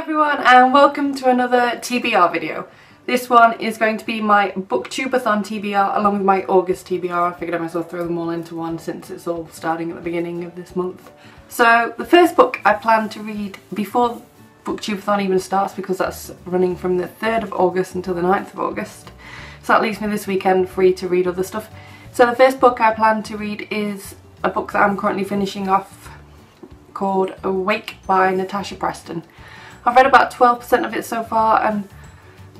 everyone, and welcome to another TBR video. This one is going to be my BookTube-A-Thon TBR along with my August TBR. I figured I might as well throw them all into one since it's all starting at the beginning of this month. So the first book I plan to read before BookTube-A-Thon even starts, because that's running from the 3rd of August until the 9th of August. So that leaves me this weekend free to read other stuff. So the first book I plan to read is a book that I'm currently finishing off called Awake by Natasha Preston. I've read about 12% of it so far, and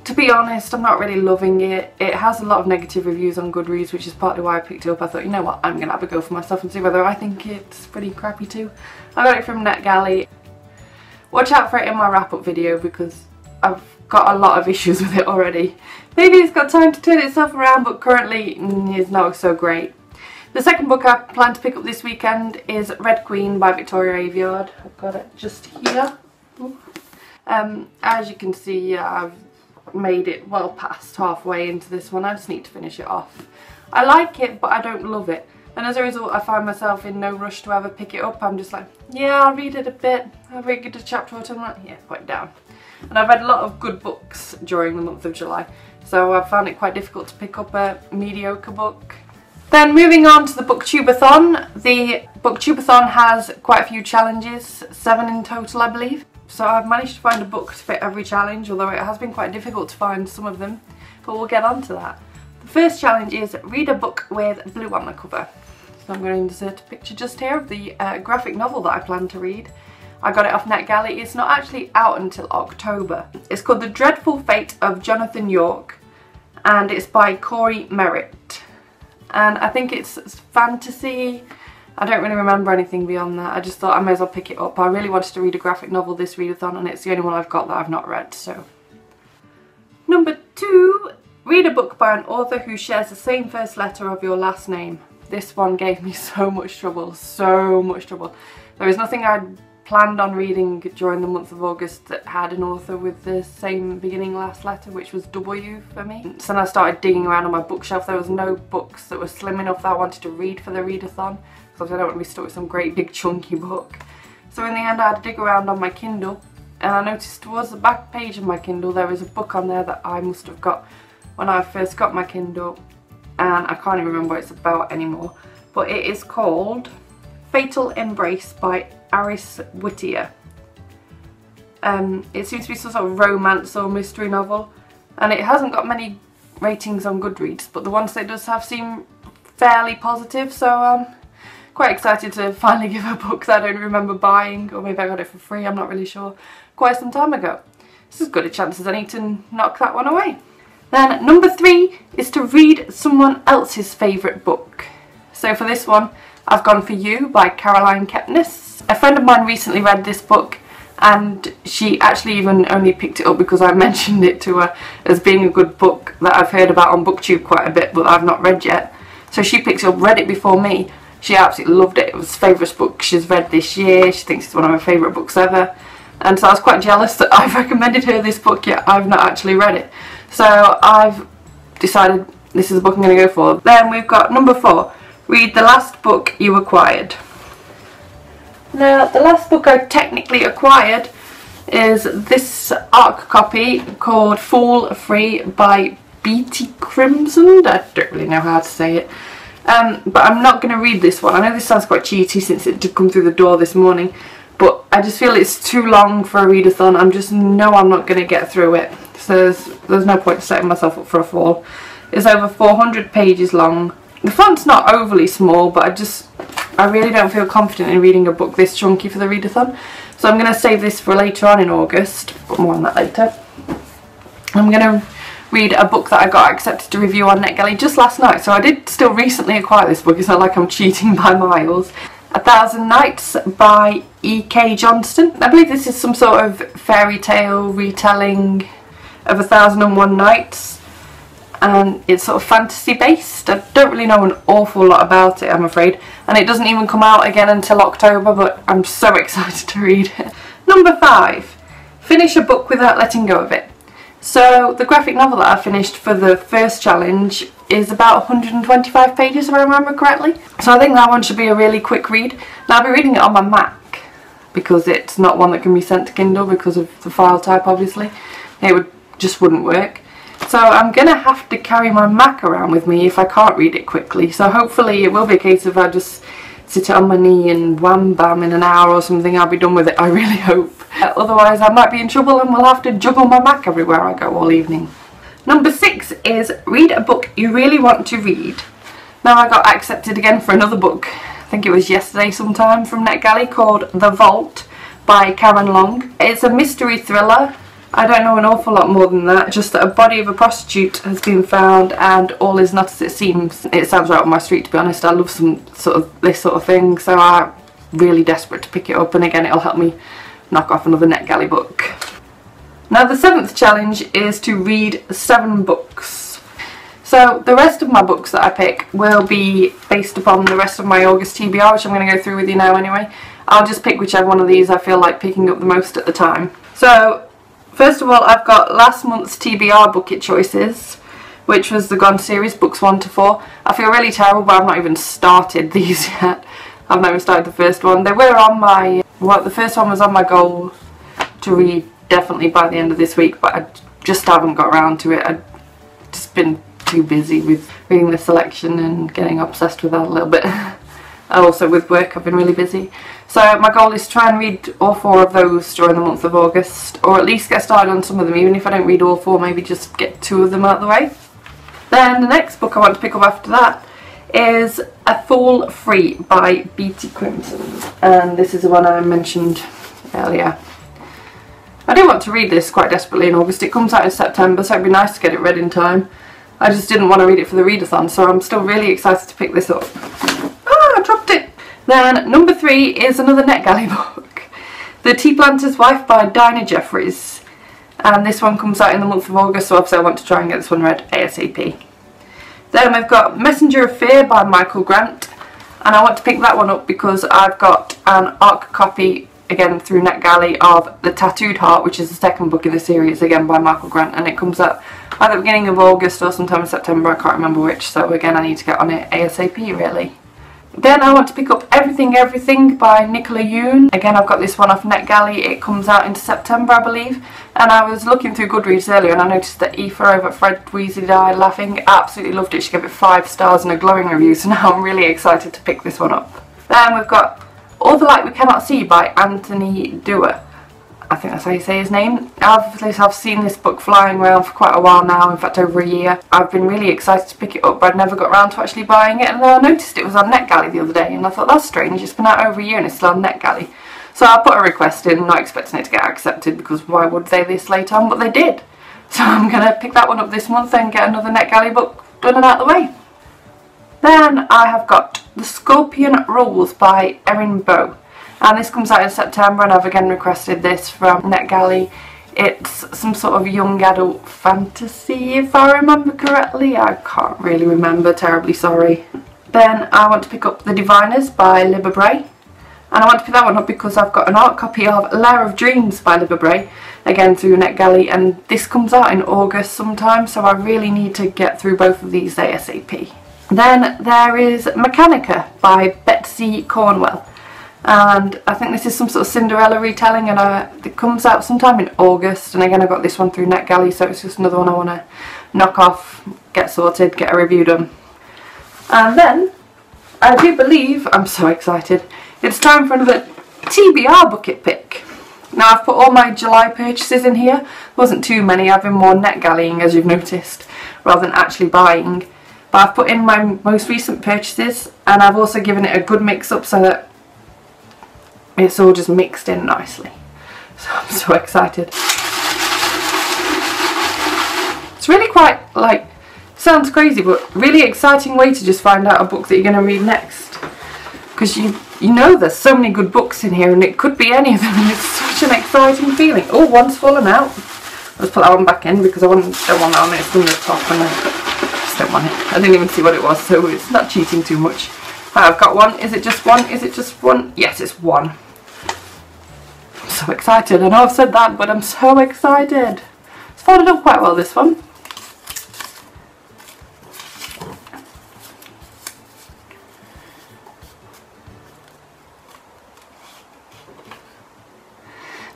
to be honest, I'm not really loving it. It has a lot of negative reviews on Goodreads, which is partly why I picked it up. I thought, you know what, I'm going to have a go for myself and see whether I think it's pretty crappy too. I got it from NetGalley. Watch out for it in my wrap-up video because I've got a lot of issues with it already. Maybe it's got time to turn itself around, but currently it's not so great. The second book I plan to pick up this weekend is Red Queen by Victoria Aveyard. I've got it just here. As you can see, I've made it well past halfway into this one. I just need to finish it off. I like it, but I don't love it, and as a result I find myself in no rush to ever pick it up. I'm just like, yeah, I'll read it a bit, I'll read a chapter or two, I'm like, yeah, put it down. And I've read a lot of good books during the month of July, so I've found it quite difficult to pick up a mediocre book. Then moving on to the BookTube-A-Thon. The BookTube-A-Thon has quite a few challenges, 7 in total I believe. So I've managed to find a book to fit every challenge, although it has been quite difficult to find some of them, but we'll get on to that. The first challenge is read a book with blue on the cover. So I'm going to insert a picture just here of the graphic novel that I plan to read. I got it off NetGalley. It's not actually out until October. It's called The Dreadful Fate of Jonathan Yorke, and it's by Corey Merritt. And I think it's fantasy. I don't really remember anything beyond that. I just thought I may as well pick it up. I really wanted to read a graphic novel this readathon, and it's the only one I've got that I've not read, so. Number 2, read a book by an author who shares the same first letter of your last name. This one gave me so much trouble, so much trouble. There was nothing I'd planned on reading during the month of August that had an author with the same beginning last letter, which was W for me. So then I started digging around on my bookshelf. There was no books that were slim enough that I wanted to read for the readathon, because I don't want to be stuck with some great big chunky book. So in the end I had to dig around on my Kindle, and I noticed towards the back page of my Kindle there is a book on there that I must have got when I first got my Kindle, and I can't even remember what it's about anymore, but it is called Fatal Embrace by Aris Whittier. It seems to be some sort of romance or mystery novel, and it hasn't got many ratings on Goodreads, but the ones that it does have seem fairly positive, so quite excited to finally give a book that I don't remember buying, or maybe I got it for free, I'm not really sure, quite some time ago. This is as good a chance as any to knock that one away. Then number 3 is to read someone else's favourite book. So for this one I've gone for You by CHARLAINE. A friend of mine recently read this book, and she actually even only picked it up because I mentioned it to her as being a good book that I've heard about on BookTube quite a bit but I've not read yet. So she picked it up, read it before me. She absolutely loved it. It was the favourite book she's read this year. She thinks it's one of her favourite books ever. And so I was quite jealous that I've recommended her this book yet I've not actually read it. So I've decided this is the book I'm going to go for. Then we've got number 4. Read the last book you acquired. Now, the last book I technically acquired is this ARC copy called Fall Free by BT Crimson. I don't really know how to say it. But I'm not going to read this one. I know this sounds quite cheaty since it did come through the door this morning, but I just feel it's too long for a readathon. I'm not going to get through it. So there's no point setting myself up for a fall. It's over 400 pages long. The font's not overly small, but I really don't feel confident in reading a book this chunky for the readathon. So I'm going to save this for later on in August, but more on that later. I'm going to read a book that I got accepted to review on NetGalley just last night, so I did still recently acquire this book. It's not like I'm cheating by miles. 1,000 Nights by E.K. Johnston. I believe this is some sort of fairy tale retelling of 1001 Nights, and it's sort of fantasy based. I don't really know an awful lot about it, I'm afraid, and it doesn't even come out again until October, but I'm so excited to read it. Number 5. Finish a book without letting go of it. So the graphic novel that I finished for the first challenge is about 125 pages if I remember correctly. So I think that one should be a really quick read. Now I'll be reading it on my Mac, because it's not one that can be sent to Kindle because of the file type, obviously. It just wouldn't work. So I'm going to have to carry my Mac around with me if I can't read it quickly. So hopefully it will be a case of I just sit it on my knee and wham bam in an hour or something I'll be done with it, I really hope. Otherwise I might be in trouble and will have to juggle my Mac everywhere I go all evening. Number 6 is read a book you really want to read. Now I got accepted again for another book, I think it was yesterday sometime, from NetGalley, called The Vault by Karen Long. It's a mystery thriller. I don't know an awful lot more than that, just that a body of a prostitute has been found and all is not as it seems. It sounds right up my street, to be honest. I love this sort of thing, so I'm really desperate to pick it up, and again it'll help me knock off another NetGalley book. Now the 7th challenge is to read 7 books. So the rest of my books that I pick will be based upon the rest of my August TBR, which I'm going to go through with you now anyway. I'll just pick whichever one of these I feel like picking up the most at the time. So first of all, I've got last month's TBR bucket choices, which was the Gone series, books 1 to 4. I feel really terrible, but I've not even started these yet. I've not even started the first one. They were on my, well, the first one was on my goal to read definitely by the end of this week, but I just haven't got around to it. I've just been too busy with reading the selection and getting obsessed with that a little bit. Also with work, I've been really busy. So my goal is to try and read all 4 of those during the month of August, or at least get started on some of them, even if I don't read all 4, maybe just get 2 of them out of the way. Then the next book I want to pick up after that is A Fool Free by B.T. Crimson, and this is the one I mentioned earlier. I do want to read this quite desperately in August. It comes out in September, so it'd be nice to get it read in time. I just didn't want to read it for the readathon, so I'm still really excited to pick this up. Ah, I dropped it! Then number 3 is another NetGalley book, The Tea Planter's Wife by Dinah Jeffries, and this one comes out in the month of August, so obviously I want to try and get this one read ASAP. Then we've got Messenger of Fear by Michael Grant, and I want to pick that one up because I've got an ARC copy again through NetGalley of The Tattooed Heart, which is the 2nd book in the series, again by Michael Grant, and it comes out at the beginning of August or sometime in September, I can't remember which, so again I need to get on it ASAP really. Then I want to pick up Everything by Nicola Yoon. Again, I've got this one off NetGalley. It comes out into September, I believe. And I was looking through Goodreads earlier and I noticed that Aoife over at Fred Weasley Died Laughing absolutely loved it. She gave it 5 stars and a glowing review, so now I'm really excited to pick this one up. Then we've got All the Light We Cannot See by Anthony Dewar. I think that's how you say his name. I've seen this book flying around for quite a while now, in fact over a year. I've been really excited to pick it up, but I'd never got around to actually buying it, and then I noticed it was on NetGalley the other day, and I thought, that's strange, it's been out over a year and it's still on NetGalley. So I put a request in, not expecting it to get accepted, because why would they this late on, but they did. So I'm going to pick that one up this month and get another NetGalley book done and out of the way. Then I have got The Scorpion Rules by ERIN, and this comes out in September, and I've again requested this from NetGalley. It's some sort of young adult fantasy, if I remember correctly. I can't really remember, terribly sorry. Then I want to pick up The Diviners by Libba Bray, and I want to pick that one up because I've got an art copy of Lair of Dreams by Libba Bray, again through NetGalley, and this comes out in August sometime, so I really need to get through both of these ASAP. Then there is Mechanica by Betsy Cornwell. And I think this is some sort of Cinderella retelling, and it comes out sometime in August, and again I got this one through NetGalley, so it's just another one I want to knock off, get sorted, get a review done. And then, I do believe, I'm so excited, it's time for another TBR bucket pick. Now I've put all my July purchases in here. There wasn't too many, I've been more NetGalleying as you've noticed, rather than actually buying. But I've put in my most recent purchases, and I've also given it a good mix up so that it's all just mixed in nicely. So I'm so excited. It's really quite, like, sounds crazy, but really exciting way to just find out a book that you're going to read next. Because you know there's so many good books in here, and it could be any of them, and it's such an exciting feeling. Oh, one's fallen out. Let's put that one back in because I don't want that on it. It's from the top, and I just don't want it. I didn't even see what it was, so it's not cheating too much. Right, I've got one. Is it just one? Is it just one? Yes, it's one. I'm so excited. I know I've said that, but I'm so excited. It's folded up quite well, this one.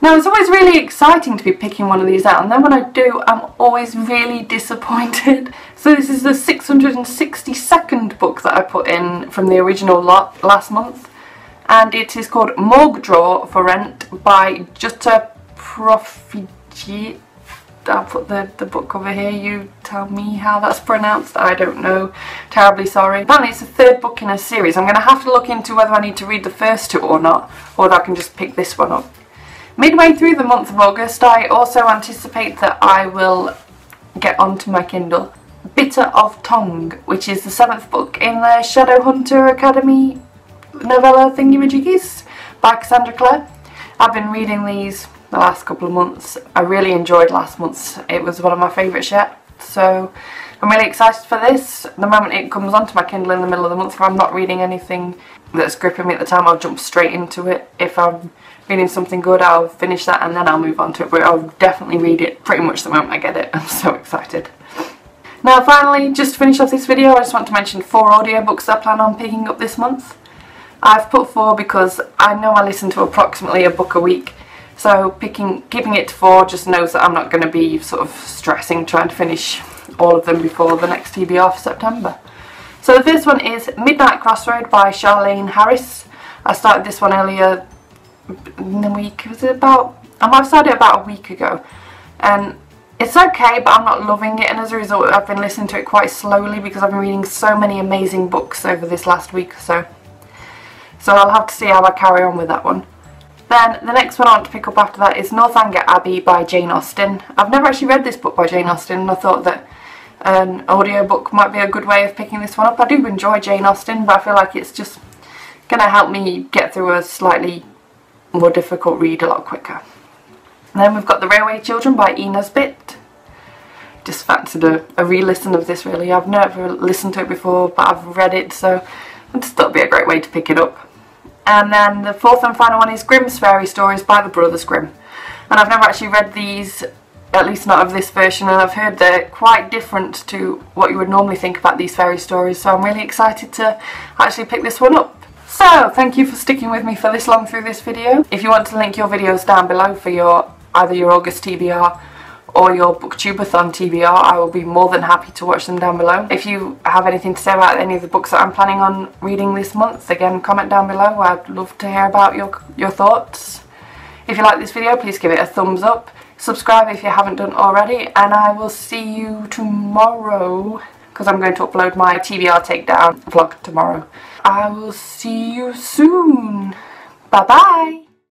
Now it's always really exciting to be picking one of these out, and then when I do I'm always really disappointed. So this is the 662nd book that I put in from the original lot last month, and it is called Morgue Drawer for Rent by Jutta Profigi. I'll put the book over here, you tell me how that's pronounced, I don't know, terribly sorry. Apparently it's the third book in a series. I'm going to have to look into whether I need to read the first two or not, or whether I can just pick this one up. Midway through the month of August I also anticipate that I will get onto my Kindle Bitter of Tongue, which is the 7th book in the Shadowhunter Academy novella thingy-majiggies by Cassandra Clare. I've been reading these the last couple of months. I really enjoyed last month's. It was one of my favourites yet, so I'm really excited for this. The moment it comes onto my Kindle in the middle of the month, if I'm not reading anything that's gripping me at the time, I'll jump straight into it. If I'm reading something good, I'll finish that and then I'll move on to it, but I'll definitely read it pretty much the moment I get it. I'm so excited. Now finally, just to finish off this video, I just want to mention 4 audiobooks I plan on picking up this month. I've put 4 because I know I listen to approximately a book a week. So keeping it to 4 just knows that I'm not going to be sort of stressing trying to finish all of them before the next TBR for September. So the first one is Midnight Crossroad by CHARLAINE Harris. I started this one earlier in the week. Was it about? I might have started it about a week ago. And it's okay, but I'm not loving it, and as a result I've been listening to it quite slowly because I've been reading so many amazing books over this last week or so. So I'll have to see how I carry on with that one. Then the next one I want to pick up after that is Northanger Abbey by Jane Austen. I've never actually read this book by Jane Austen, and I thought that an audiobook might be a good way of picking this one up. I do enjoy Jane Austen, but I feel like it's just going to help me get through a slightly more difficult read a lot quicker. And then we've got The Railway Children by E. Nesbit. Just fancied a re-listen of this really. I've never listened to it before, but I've read it, so I just thought it would be a great way to pick it up. And then the 4th and final one is Grimm's Fairy Stories by the Brothers Grimm. And I've never actually read these, at least not of this version, and I've heard they're quite different to what you would normally think about these fairy stories, so I'm really excited to actually pick this one up. So, thank you for sticking with me for this long through this video. If you want to link your videos down below for either your August TBR or your BookTube-A-Thon TBR, I will be more than happy to watch them down below. If you have anything to say about any of the books that I'm planning on reading this month, again, comment down below. I'd love to hear about your thoughts. If you like this video, please give it a thumbs up. Subscribe if you haven't done already, and I will see you tomorrow, because I'm going to upload my TBR takedown vlog tomorrow. I will see you soon. Bye bye.